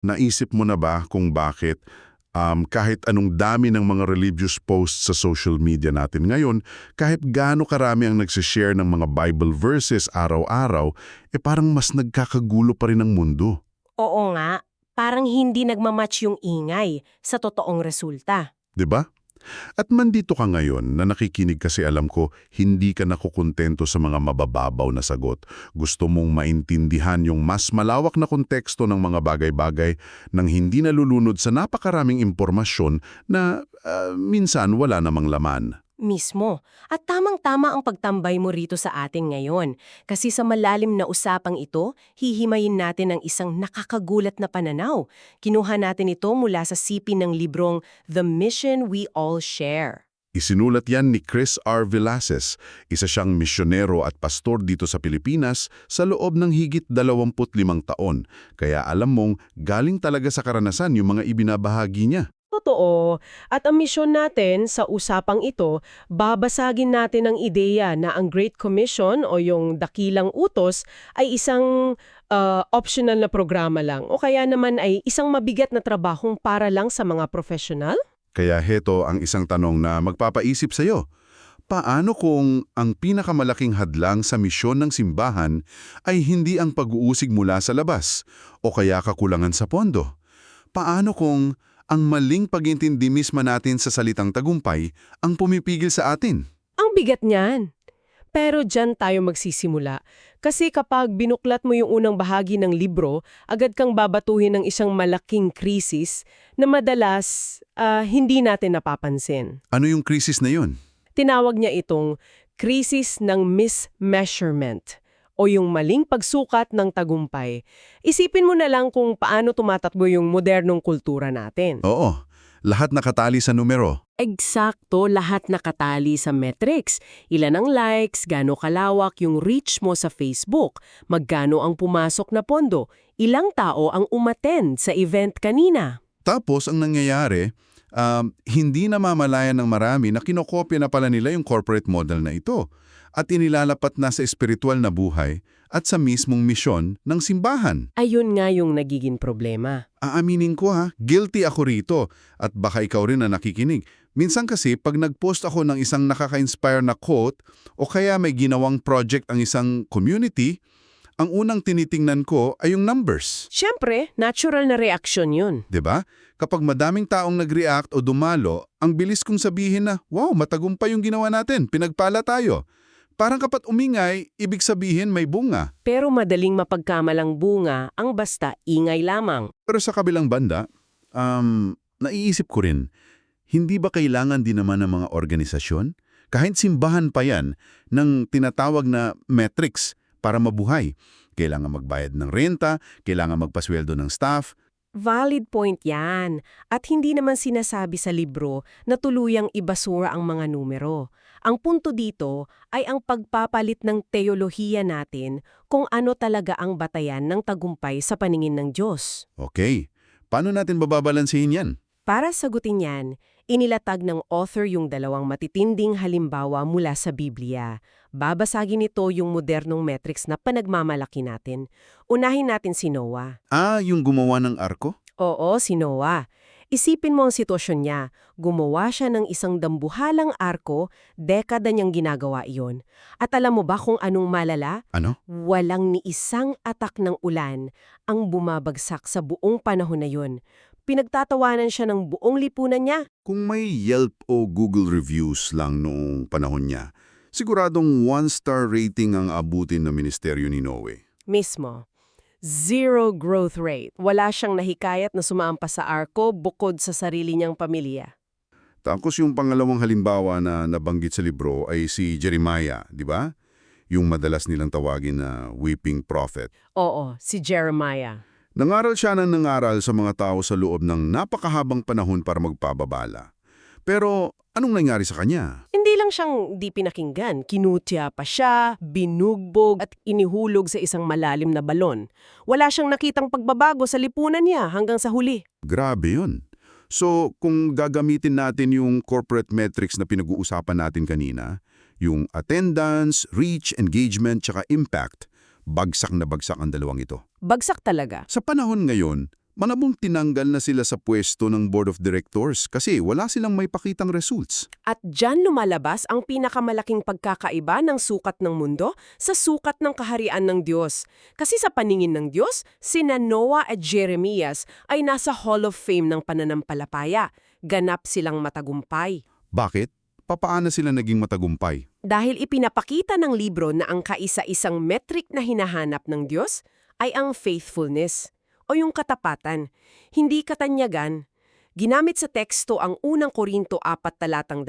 Naisip mo na ba kung bakit kahit anong dami ng mga religious posts sa social media natin ngayon, kahit gaano karami ang nagsishare ng mga Bible verses araw-araw, parang mas nagkakagulo pa rin ang mundo. Oo nga, parang hindi nagmamatch yung ingay sa totoong resulta. 'Di ba? At mandito ka ngayon na nakikinig kasi alam ko hindi ka nakukontento sa mga mabababaw na sagot. Gusto mong maintindihan yung mas malawak na konteksto ng mga bagay-bagay nang hindi nalulunod sa napakaraming impormasyon na minsan wala namang laman. Mismo. At tamang-tama ang pagtambay mo rito sa atin ngayon. Kasi sa malalim na usapang ito, hihimayin natin ang isang nakakagulat na pananaw. Kinuha natin ito mula sa sipin ng librong The Mission We All Share. Isinulat yan ni Chris R. Villases, isa siyang misyonero at pastor dito sa Pilipinas sa loob ng higit 25 taon. Kaya alam mong galing talaga sa karanasan yung mga ibinabahagi niya. Totoo. At ang misyon natin sa usapang ito, babasagin natin ang ideya na ang Great Commission o yung dakilang utos ay isang optional na programa lang o kaya naman ay isang mabigat na trabahong para lang sa mga professional? Kaya heto ang isang tanong na magpapaisip sa'yo. Paano kung ang pinakamalaking hadlang sa misyon ng simbahan ay hindi ang pag-uusig mula sa labas o kaya kakulangan sa pondo? Paano kung ang maling pag-intindi mismo natin sa salitang tagumpay ang pumipigil sa atin? Ang bigat niyan. Pero dyan tayo magsisimula. Kasi kapag binuklat mo yung unang bahagi ng libro, agad kang babatuhin ng isang malaking krisis na madalas hindi natin napapansin. Ano yung krisis na yun? Tinawag niya itong krisis ng mismeasurement o yung maling pagsukat ng tagumpay. Isipin mo na lang kung paano tumatakbo yung modernong kultura natin. Oo, lahat nakatali sa numero. Eksakto, lahat nakatali sa metrics. Ilan ang likes, gaano kalawak yung reach mo sa Facebook, magkano ang pumasok na pondo, ilang tao ang umattend sa event kanina. Tapos ang nangyayari, hindi namamalayan ng marami na kinokopya na pala nila yung corporate model na ito at inilalapat na sa espiritual na buhay at sa mismong misyon ng simbahan. Ayun nga yung nagiging problema. Aaminin ko guilty ako rito at baka ikaw rin na nakikinig. Minsan kasi pag nag-post ako ng isang nakaka-inspire na quote o kaya may ginawang project ang isang community, ang unang tinitingnan ko ay yung numbers. Siyempre, natural na reaksyon yun. 'Di ba? Kapag madaming taong nag-react o dumalo, ang bilis kong sabihin na, wow, matagumpay yung ginawa natin, pinagpala tayo. Parang kapat umingay, ibig sabihin may bunga. Pero madaling mapagkamalang bunga ang basta ingay lamang. Pero sa kabilang banda, naiisip ko rin, hindi ba kailangan din naman ng mga organisasyon, kahit simbahan pa yan, ng tinatawag na metrics para mabuhay? Kailangan magbayad ng renta, kailangan magpasweldo ng staff. Valid point yan. At hindi naman sinasabi sa libro na tuluyang ibasura ang mga numero. Ang punto dito ay ang pagpapalit ng teolohiya natin kung ano talaga ang batayan ng tagumpay sa paningin ng Diyos. Okay, paano natin bababalansehin yan? Para sagutin yan, inilatag ng author yung dalawang matitinding halimbawa mula sa Biblia. Babasagin nito yung modernong metrics na panagmamalaki natin. Unahin natin si Noah. Yung gumawa ng arko? Oo, si Noah. Isipin mo ang sitwasyon niya. Gumawa siya ng isang dambuhalang arko, dekada niyang ginagawa iyon. At alam mo ba kung anong malala? Ano? Walang ni isang atak ng ulan ang bumabagsak sa buong panahon na yun. Pinagtatawanan siya ng buong lipunan niya. Kung may Yelp o Google reviews lang noong panahon niya, siguradong 1-star rating ang abutin ng ministeryo ni Noe. Mismo. Zero growth rate. Wala siyang nahikayat na sumampas sa arko bukod sa sarili niyang pamilya. Tapos yung pangalawang halimbawa na nabanggit sa libro ay si Jeremiah, di ba? Yung madalas nilang tawagin na weeping prophet. Oo, si Jeremiah. Nangaral siya ng nangaral sa mga tao sa loob ng napakahabang panahon para magpababala. Pero anong nangyari sa kanya? Hindi lang siyang di pinakinggan, kinutya pa siya, binugbog at inihulog sa isang malalim na balon. Wala siyang nakitang pagbabago sa lipunan niya hanggang sa huli. Grabe yun. So, kung gagamitin natin yung corporate metrics na pinag-uusapan natin kanina, yung attendance, reach, engagement, tsaka impact, bagsak na bagsak ang dalawang ito. Bagsak talaga. Sa panahon ngayon, Manabong tinanggal na sila sa pwesto ng board of directors kasi wala silang may pakitang results. At dyan lumalabas ang pinakamalaking pagkakaiba ng sukat ng mundo sa sukat ng kaharian ng Diyos. Kasi sa paningin ng Diyos, sina Noah at Jeremias ay nasa Hall of Fame ng pananampalataya. Ganap silang matagumpay. Bakit? Papaano sila naging matagumpay? Dahil ipinapakita ng libro na ang kaisa-isang metric na hinahanap ng Diyos ay ang faithfulness o yung katapatan, hindi katanyagan. Ginamit sa teksto ang unang Korinto 4:2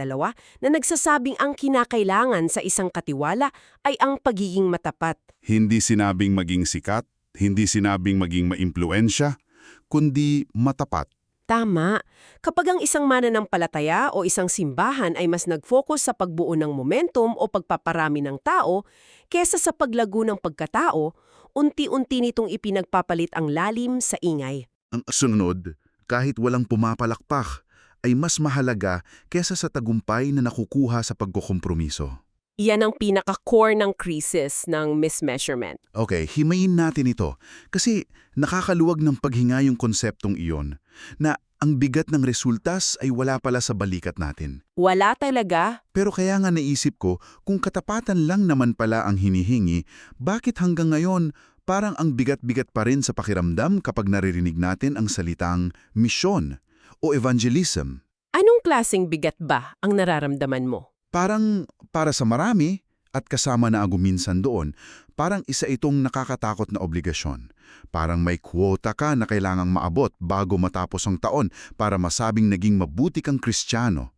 na nagsasabing ang kinakailangan sa isang katiwala ay ang pagiging matapat. Hindi sinabing maging sikat, hindi sinabing maging maimpluwensya, kundi matapat. Tama. Kapag ang isang mananampalataya o isang simbahan ay mas nag-focus sa pagbuo ng momentum o pagpaparami ng tao kesa sa paglago ng pagkatao, unti-unti nitong ipinagpapalit ang lalim sa ingay. Ang sunod, kahit walang pumapalakpak, ay mas mahalaga kesa sa tagumpay na nakukuha sa pagkukompromiso. Iyan ang pinaka-core ng crisis ng mismeasurement. Okay, himayin natin ito kasi nakakaluwag ng paghinga yung konseptong iyon na ang bigat ng resultas ay wala pala sa balikat natin. Wala talaga. Pero kaya nga naisip ko, kung katapatan lang naman pala ang hinihingi, bakit hanggang ngayon parang ang bigat-bigat pa rin sa pakiramdam kapag naririnig natin ang salitang misyon o evangelism? Anong klaseng bigat ba ang nararamdaman mo? Parang para sa marami at kasama na ako minsan doon, parang isa itong nakakatakot na obligasyon. Parang may kwota ka na kailangang maabot bago matapos ang taon para masabing naging mabuti kang Kristiyano.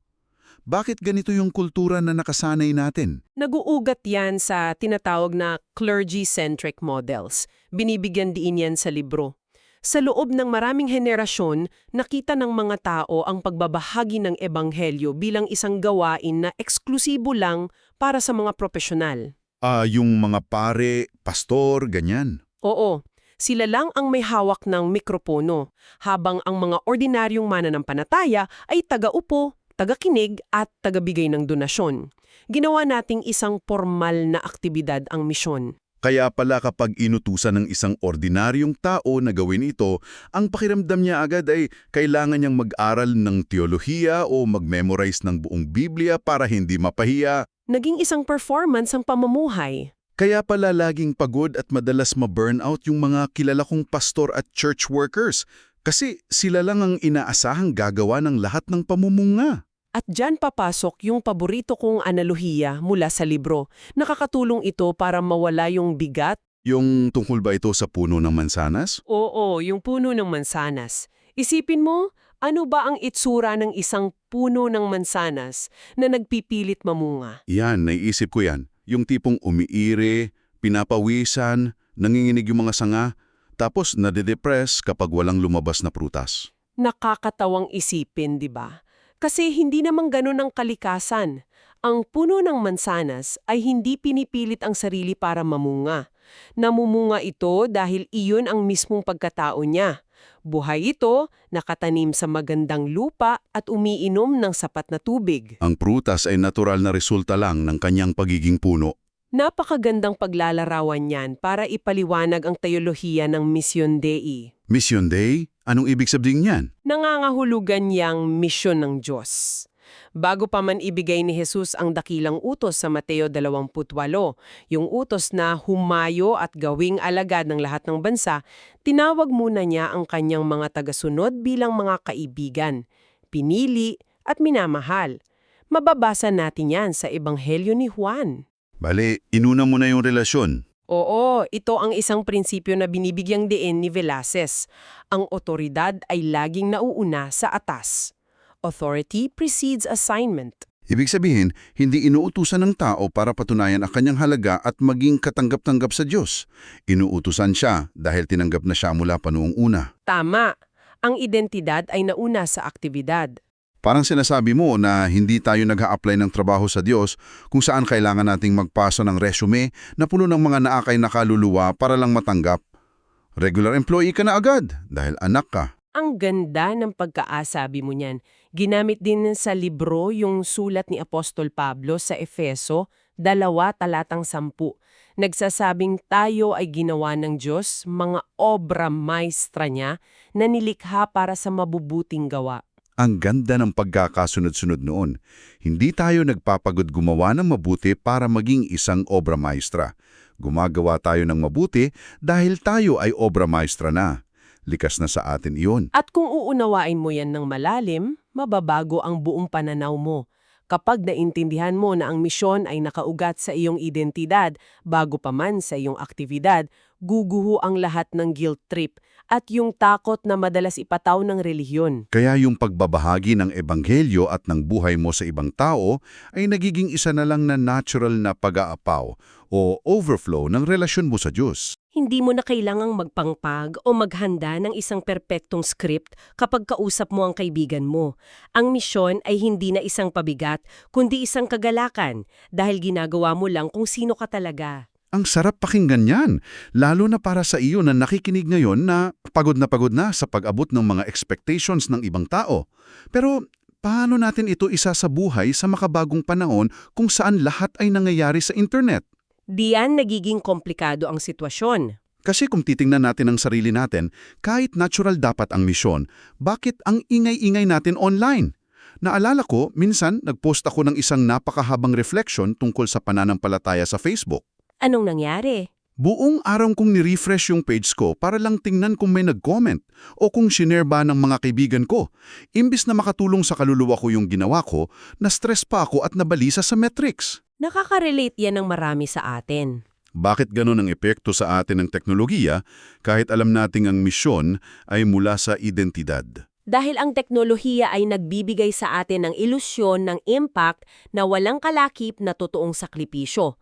Bakit ganito yung kultura na nakasanay natin? Naguugat yan sa tinatawag na clergy-centric models. Binibigyan diin yan sa libro. Sa loob ng maraming henerasyon, nakita ng mga tao ang pagbabahagi ng ebanghelyo bilang isang gawain na eksklusibo lang para sa mga profesional. Yung mga pare, pastor, ganyan. Oo, sila lang ang may hawak ng mikropono, habang ang mga ordinaryong mananampalataya ay taga-upo, taga-kinig at taga-bigay ng donasyon. Ginawa nating isang formal na aktibidad ang misyon. Kaya pala kapag inutusan ng isang ordinaryong tao na gawin ito, ang pakiramdam niya agad ay kailangan niyang mag-aral ng teolohiya o mag-memorize ng buong Biblia para hindi mapahiya. Naging isang performance ang pamumuhay. Kaya pala laging pagod at madalas ma-burnout yung mga kilala kong pastor at church workers kasi sila lang ang inaasahang gagawa ng lahat ng pamumunga. At dyan papasok yung paborito kong analohiya mula sa libro. Nakakatulong ito para mawala yung bigat. Yung tungkol ba ito sa puno ng mansanas? Oo, yung puno ng mansanas. Isipin mo, ano ba ang itsura ng isang puno ng mansanas na nagpipilit mamunga? Yan, naiisip ko yan. Yung tipong umiire, pinapawisan, nanginginig yung mga sanga, tapos nade-depress kapag walang lumabas na prutas. Nakakatawang isipin, di ba? Kasi hindi naman ganun ang kalikasan. Ang puno ng mansanas ay hindi pinipilit ang sarili para mamunga. Namumunga ito dahil iyon ang mismong pagkatao niya. Buhay ito, nakatanim sa magandang lupa at umiinom ng sapat na tubig. Ang prutas ay natural na resulta lang ng kanyang pagiging puno. Napakagandang paglalarawan niyan para ipaliwanag ang teolohiya ng Mission Dei. Mission Day? Anong ibig sabihin niyan? Nangangahulugan niyang misyon ng Diyos. Bago pa man ibigay ni Jesus ang dakilang utos sa Mateo 28, yung utos na humayo at gawing alagad ng lahat ng bansa, tinawag muna niya ang kanyang mga tagasunod bilang mga kaibigan, pinili at minamahal. Mababasa natin yan sa Ebanghelyo ni Juan. Bale, inuna mo na yung relasyon. Oo, ito ang isang prinsipyo na binibigyang diin ni Velasquez. Ang otoridad ay laging nauuna sa atas. Authority precedes assignment. Ibig sabihin, hindi inuutusan ng tao para patunayan ang kanyang halaga at maging katanggap-tanggap sa Diyos. Inuutusan siya dahil tinanggap na siya mula pa noong una. Tama. Ang identidad ay nauna sa aktibidad. Parang sinasabi mo na hindi tayo nag-a-apply ng trabaho sa Diyos kung saan kailangan nating magpasa ng resume na puno ng mga naakay na kaluluwa para lang matanggap. Regular employee ka na agad dahil anak ka. Ang ganda ng pagkaasabi mo niyan. Ginamit din sa libro yung sulat ni Apostol Pablo sa Efeso 2:10. Nagsasabing tayo ay ginawa ng Diyos, mga obra maestra niya na nilikha para sa mabubuting gawa. Ang ganda ng pagkakasunod-sunod noon. Hindi tayo nagpapagod gumawa ng mabuti para maging isang obra maestra. Gumagawa tayo ng mabuti dahil tayo ay obra maestra na. Likas na sa atin iyon. At kung uunawain mo yan ng malalim, mababago ang buong pananaw mo. Kapag naintindihan mo na ang misyon ay nakaugat sa iyong identidad bago pa man sa iyong aktibidad, guguho ang lahat ng guilt trip at yung takot na madalas ipataw ng relihiyon. Kaya yung pagbabahagi ng ebanghelyo at ng buhay mo sa ibang tao ay nagiging isa na lang na natural na pag-aapaw o overflow ng relasyon mo sa Diyos. Hindi mo na kailangang magpangpag o maghanda ng isang perpektong script kapag kausap mo ang kaibigan mo. Ang misyon ay hindi na isang pabigat, kundi isang kagalakan dahil ginagawa mo lang kung sino ka talaga. Ang sarap pakinggan yan, lalo na para sa iyo na nakikinig ngayon na pagod na sa pag-abot ng mga expectations ng ibang tao. Pero paano natin ito isa sa buhay sa makabagong panahon kung saan lahat ay nangyayari sa internet? Diyan nagiging komplikado ang sitwasyon. Kasi kung titingnan natin ang sarili natin, kahit natural dapat ang misyon, bakit ang ingay-ingay natin online? Naalala ko, minsan nagpost ako ng isang napakahabang reflection tungkol sa pananampalataya sa Facebook. Anong nangyari? Buong araw kong ni-refresh yung page ko para lang tingnan kung may nag-comment o kung shinare ba ng mga kaibigan ko. Imbis na makatulong sa kaluluwa ko yung ginawa ko, na-stress pa ako at nabalisa sa metrics. Nakaka-relate yan ng marami sa atin. Bakit ganun ang epekto sa atin ng teknolohiya kahit alam nating ang misyon ay mula sa identidad? Dahil ang teknolohiya ay nagbibigay sa atin ng ilusyon ng impact na walang kalakip na totoong sakripisyo.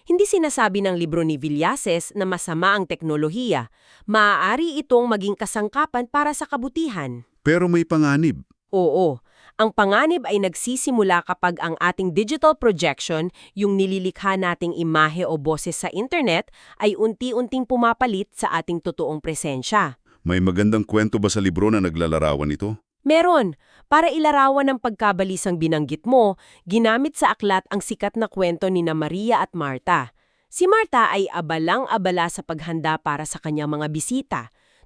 Hindi sinasabi ng libro ni Villases na masama ang teknolohiya. Maaari itong maging kasangkapan para sa kabutihan. Pero may panganib. Oo. Ang panganib ay nagsisimula kapag ang ating digital projection, yung nililikha nating imahe o boses sa internet, ay unti-unting pumapalit sa ating totoong presensya. May magandang kwento ba sa libro na naglalarawan ito? Meron. Para ilarawan ang pagkabalisang binanggit mo, ginamit sa aklat ang sikat na kwento ni Maria at Marta. Si Marta ay abalang-abala sa paghanda para sa kanyang mga bisita.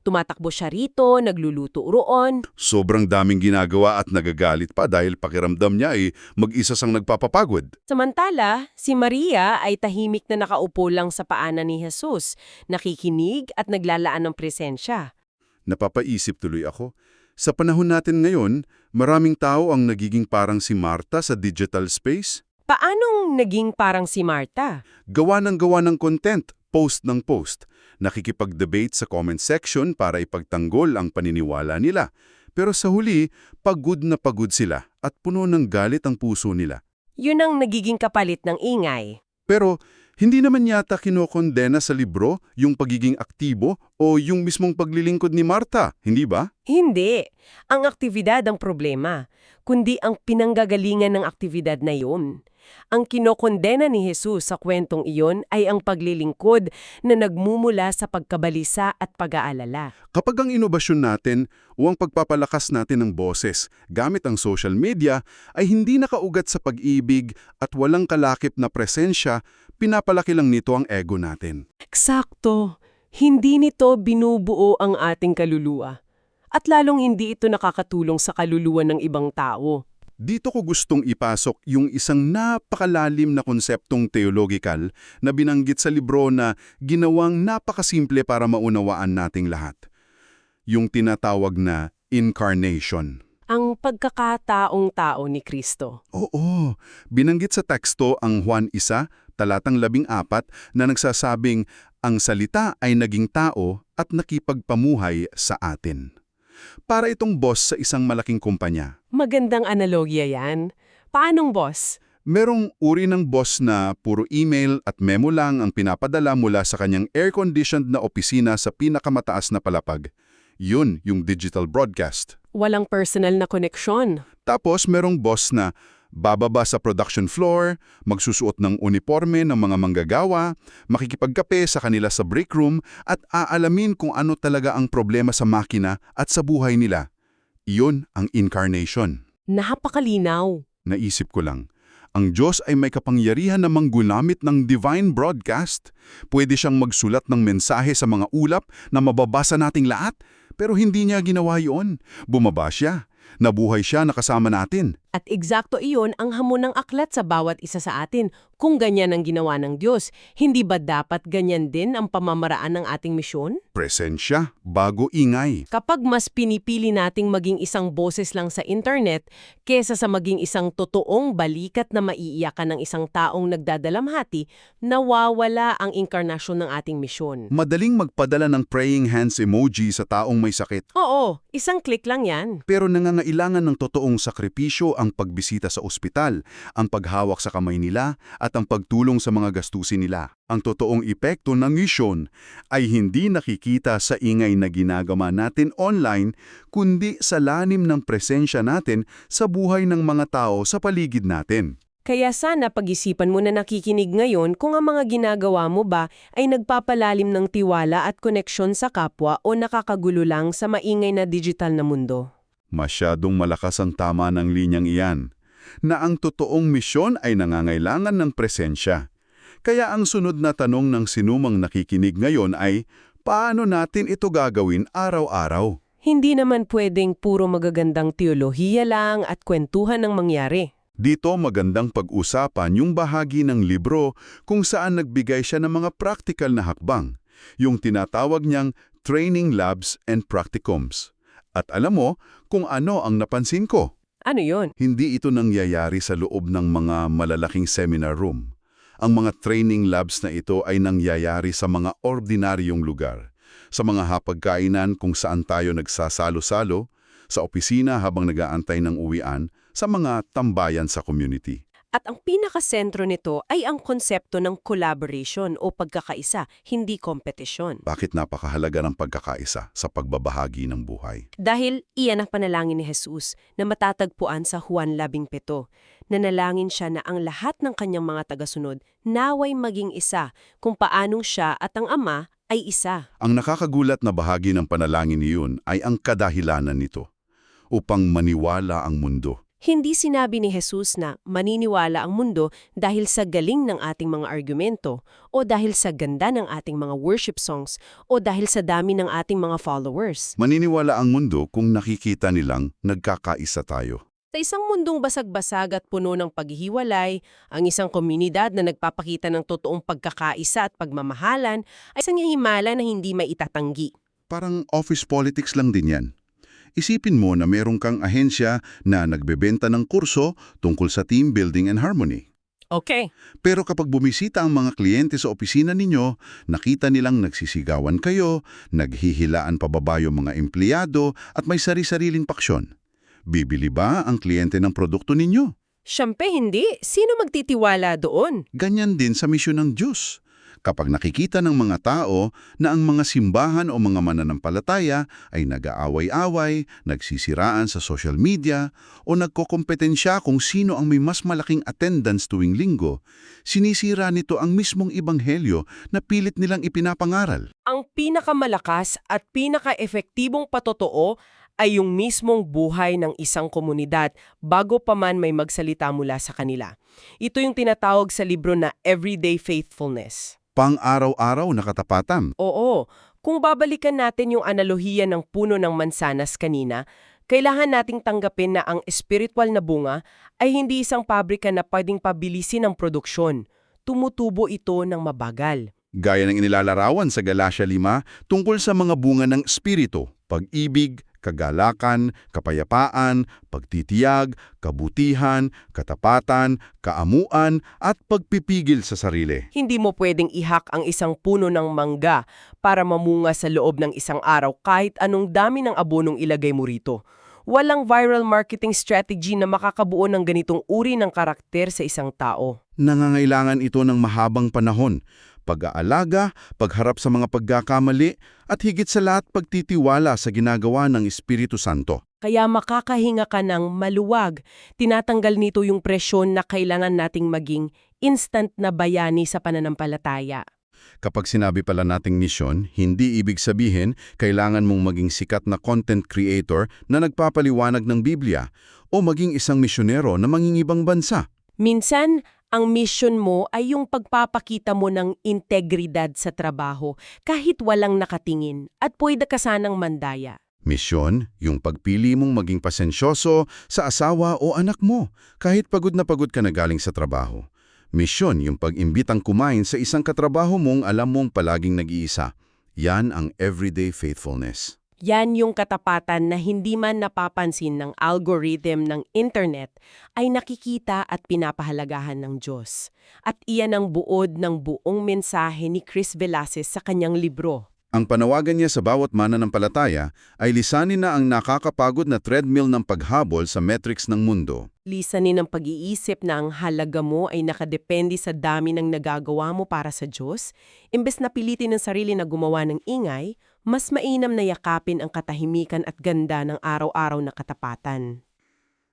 Tumatakbo siya rito, nagluluto roon. Sobrang daming ginagawa at nagagalit pa dahil pakiramdam niya ay mag-isa sang nagpapapagod. Samantala, si Maria ay tahimik na nakaupo lang sa paanan ni Jesus, nakikinig at naglalaan ng presensya. Napapaisip tuloy ako. Sa panahon natin ngayon, maraming tao ang nagiging parang si Marta sa digital space. Paanong naging parang si Marta? Gawa ng content, post ng post. Nakikipag-debate sa comment section para ipagtanggol ang paniniwala nila. Pero sa huli, pagod na pagod sila at puno ng galit ang puso nila. Yun ang nagiging kapalit ng ingay. Pero hindi naman yata kinokondena sa libro yung pagiging aktibo o yung mismong paglilingkod ni Marta, hindi ba? Hindi. Ang aktibidad ang problema, kundi ang pinanggagalingan ng aktibidad na yun. Ang kinokondena ni Jesus sa kwentong iyon ay ang paglilingkod na nagmumula sa pagkabalisa at pag-aalala. Kapag ang inobasyon natin o ang pagpapalakas natin ng boses gamit ang social media ay hindi nakaugat sa pag-ibig at walang kalakip na presensya, pinapalaki lang nito ang ego natin. Eksakto. Hindi nito binubuo ang ating kaluluwa. At lalong hindi ito nakakatulong sa kaluluwa ng ibang tao. Dito ko gustong ipasok yung isang napakalalim na konseptong teologikal na binanggit sa libro na ginawang napakasimple para maunawaan nating lahat. Yung tinatawag na incarnation. Ang pagkakataong tao ni Kristo. Oo, binanggit sa teksto ang Juan 1, talatang 14 na nagsasabing ang salita ay naging tao at nakipagpamuhay sa atin. Para itong boss sa isang malaking kumpanya. Magandang analogya yan. Paanong boss? Merong uri ng boss na puro email at memo lang ang pinapadala mula sa kanyang air-conditioned na opisina sa pinakamataas na palapag. Yun yung digital broadcast. Walang personal na koneksyon. Tapos merong boss na bababa sa production floor, magsusuot ng uniforme ng mga manggagawa, makikipagkape sa kanila sa break room at aalamin kung ano talaga ang problema sa makina at sa buhay nila. Iyon ang incarnation. Napakalinaw. Naisip ko lang, Ang Diyos ay may kapangyarihan na manggunamit ng divine broadcast. Pwede siyang magsulat ng mensahe sa mga ulap na mababasa nating lahat, pero hindi niya ginawa yun. Bumaba siya. Nabuhay siya na kasama natin. At eksakto iyon ang hamon ng aklat sa bawat isa sa atin. Kung ganyan ang ginawa ng Diyos, hindi ba dapat ganyan din ang pamamaraan ng ating misyon? Presensya, bago ingay. Kapag mas pinipili nating maging isang boses lang sa internet kesa sa maging isang totoong balikat na maiiyakan ng isang taong nagdadalamhati, nawawala ang inkarnasyon ng ating misyon. Madaling magpadala ng praying hands emoji sa taong may sakit. Oo, isang click lang yan. Pero nangangailangan ng totoong sakripisyo ang pagbisita sa ospital, ang paghawak sa kamay nila, at ang pagtulong sa mga gastusin nila. Ang totoong epekto ng misyon ay hindi nakikita sa ingay na ginagawa natin online, kundi sa lalim ng presensya natin sa buhay ng mga tao sa paligid natin. Kaya sana pag-isipan mo na nakikinig ngayon kung ang mga ginagawa mo ba ay nagpapalalim ng tiwala at koneksyon sa kapwa o nakakagulo lang sa maingay na digital na mundo. Masyadong malakas ang tama ng linyang iyan, na ang totoong misyon ay nangangailangan ng presensya. Kaya ang sunod na tanong ng sinumang nakikinig ngayon ay, paano natin ito gagawin araw-araw? Hindi naman pwedeng puro magagandang teolohiya lang at kwentuhan ng mangyari. Dito magandang pag-usapan yung bahagi ng libro kung saan nagbigay siya ng mga practical na hakbang, yung tinatawag niyang training labs and practicums. At alam mo kung ano ang napansin ko? Ano yon? Hindi ito nangyayari sa loob ng mga malalaking seminar room. Ang mga training labs na ito ay nangyayari sa mga ordinaryong lugar. Sa mga hapagkainan kung saan tayo nagsasalo-salo, sa opisina habang nag-aantay ng uwian, sa mga tambayan sa community. At ang pinakasentro nito ay ang konsepto ng collaboration o pagkakaisa, hindi kompetisyon. Bakit napakahalaga ng pagkakaisa sa pagbabahagi ng buhay? Dahil iyan ang panalangin ni Jesus na matatagpuan sa Juan 17. Nanalangin siya na ang lahat ng kanyang mga tagasunod naway maging isa kung paanong siya at ang Ama ay isa. Ang nakakagulat na bahagi ng panalangin niyon ay ang kadahilanan nito, upang maniwala ang mundo. Hindi sinabi ni Jesus na maniniwala ang mundo dahil sa galing ng ating mga argumento o dahil sa ganda ng ating mga worship songs o dahil sa dami ng ating mga followers. Maniniwala ang mundo kung nakikita nilang nagkakaisa tayo. Sa isang mundong basag-basag at puno ng paghihiwalay, ang isang komunidad na nagpapakita ng totoong pagkakaisa at pagmamahalan ay isang himala na hindi maitatanggi. Parang office politics lang din yan. Isipin mo na meron kang ahensya na nagbebenta ng kurso tungkol sa team building and harmony. Okay. Pero kapag bumisita ang mga kliyente sa opisina ninyo, nakita nilang nagsisigawan kayo, naghihilaan pababa yung mga empleyado at may sari-sariling paksyon. Bibili ba ang kliyente ng produkto ninyo? Siyempre hindi. Sino magtitiwala doon? Ganyan din sa misyon ng Diyos. Kapag nakikita ng mga tao na ang mga simbahan o mga mananampalataya ay nag-aaway-away, nagsisiraan sa social media, o nagkokompetensya kung sino ang may mas malaking attendance tuwing linggo, sinisira nito ang mismong ebanghelyo na pilit nilang ipinapangaral. Ang pinakamalakas at pinaka-epektibong patotoo ay yung mismong buhay ng isang komunidad bago pa man may magsalita mula sa kanila. Ito yung tinatawag sa libro na Everyday Faithfulness. Pang-araw-araw na katapatan. Oo, kung babalikan natin yung analohiya ng puno ng mansanas kanina, kailangan nating tanggapin na ang espiritual na bunga ay hindi isang pabrika na pwedeng pabilisin ang produksyon. Tumutubo ito ng mabagal. Gaya ng inilalarawan sa Galatia 5 tungkol sa mga bunga ng espiritu, pag-ibig, kagalakan, kapayapaan, pagtitiyag, kabutihan, katapatan, kaamuan, at pagpipigil sa sarili. Hindi mo pwedeng ihak ang isang puno ng mangga para mamunga sa loob ng isang araw kahit anong dami ng abonong ilagay mo rito. Walang viral marketing strategy na makakabuo ng ganitong uri ng karakter sa isang tao. Nangangailangan ito ng mahabang panahon, pag-aalaga, pagharap sa mga pagkakamali, at higit sa lahat pagtitiwala sa ginagawa ng Espiritu Santo. Kaya makakahinga ka ng maluwag. Tinatanggal nito yung presyon na kailangan nating maging instant na bayani sa pananampalataya. Kapag sinabi pala nating misyon, hindi ibig sabihin kailangan mong maging sikat na content creator na nagpapaliwanag ng Biblia o maging isang misyonero na mangingibang bansa. Minsan, ang mission mo ay yung pagpapakita mo ng integridad sa trabaho kahit walang nakatingin at pwede ka sanang mandaya. Misyon, yung pagpili mong maging pasensyoso sa asawa o anak mo, kahit pagod na pagod ka na galing sa trabaho. Misyon, yung pag-imbitang kumain sa isang katrabaho mong alam mong palaging nag-iisa. Yan ang everyday faithfulness. Yan yung katapatan na hindi man napapansin ng algorithm ng internet ay nakikita at pinapahalagahan ng Diyos. At iyan ang buod ng buong mensahe ni Chris Velasquez sa kanyang libro. Ang panawagan niya sa bawat mananampalataya ay lisanin na ang nakakapagod na treadmill ng paghabol sa metrics ng mundo. Lisanin ang pag-iisip na ang halaga mo ay nakadepende sa dami ng nagagawa mo para sa Diyos, imbes na pilitin ng sarili na gumawa ng ingay, mas mainam na yakapin ang katahimikan at ganda ng araw-araw na katapatan.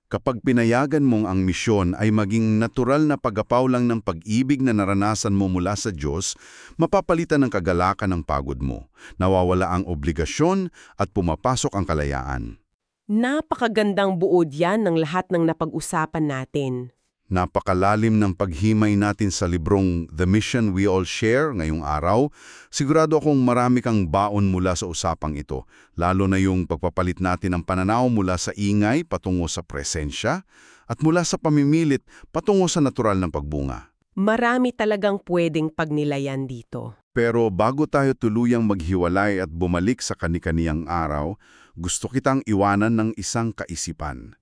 Kapag pinayagan mong ang misyon ay maging natural na pagapaw lang ng pag-ibig na naranasan mo mula sa Diyos, mapapalitan ng kagalakan ng pagod mo, nawawala ang obligasyon at pumapasok ang kalayaan. Napakagandang buod yan ng lahat ng napag-usapan natin. Napakalalim ng paghimay natin sa librong The Mission We All Share ngayong araw. Sigurado akong marami kang baon mula sa usapang ito, lalo na yung pagpapalit natin ng pananaw mula sa ingay patungo sa presensya at mula sa pamimilit patungo sa natural ng pagbunga. Marami talagang pwedeng pagnilayan dito. Pero bago tayo tuluyang maghiwalay at bumalik sa kani-kaniyang araw, gusto kitang iwanan ng isang kaisipan.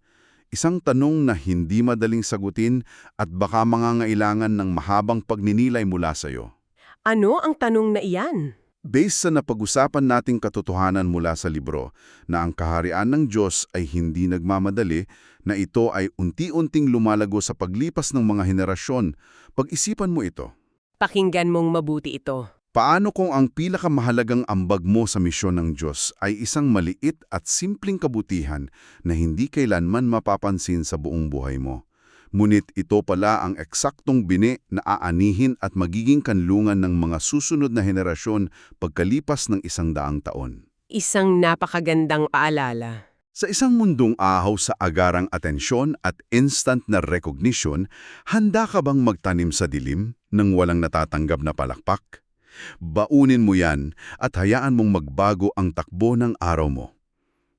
Isang tanong na hindi madaling sagutin at baka mangangailangan ng mahabang pagninilay mula sa iyo. Ano ang tanong na iyan? Based sa napag-usapan nating katotohanan mula sa libro na ang kaharian ng Diyos ay hindi nagmamadali, na ito ay unti-unting lumalago sa paglipas ng mga henerasyon, pag-isipan mo ito. Pakinggan mong mabuti ito. Paano kung ang pinakamahalagang ambag mo sa misyon ng Diyos ay isang maliit at simpleng kabutihan na hindi kailanman mapapansin sa buong buhay mo? Ngunit ito pala ang eksaktong bini na aanihin at magiging kanlungan ng mga susunod na henerasyon pagkalipas ng 100 taon. Isang napakagandang paalala. Sa isang mundong ahaw sa agarang atensyon at instant na recognition, handa ka bang magtanim sa dilim nang walang natatanggap na palakpak? Baunin mo yan at hayaan mong magbago ang takbo ng araw mo.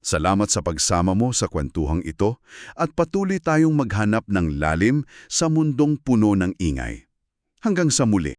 Salamat sa pagsama mo sa kwentuhang ito at patuloy tayong maghanap ng lalim sa mundong puno ng ingay. Hanggang sa muli.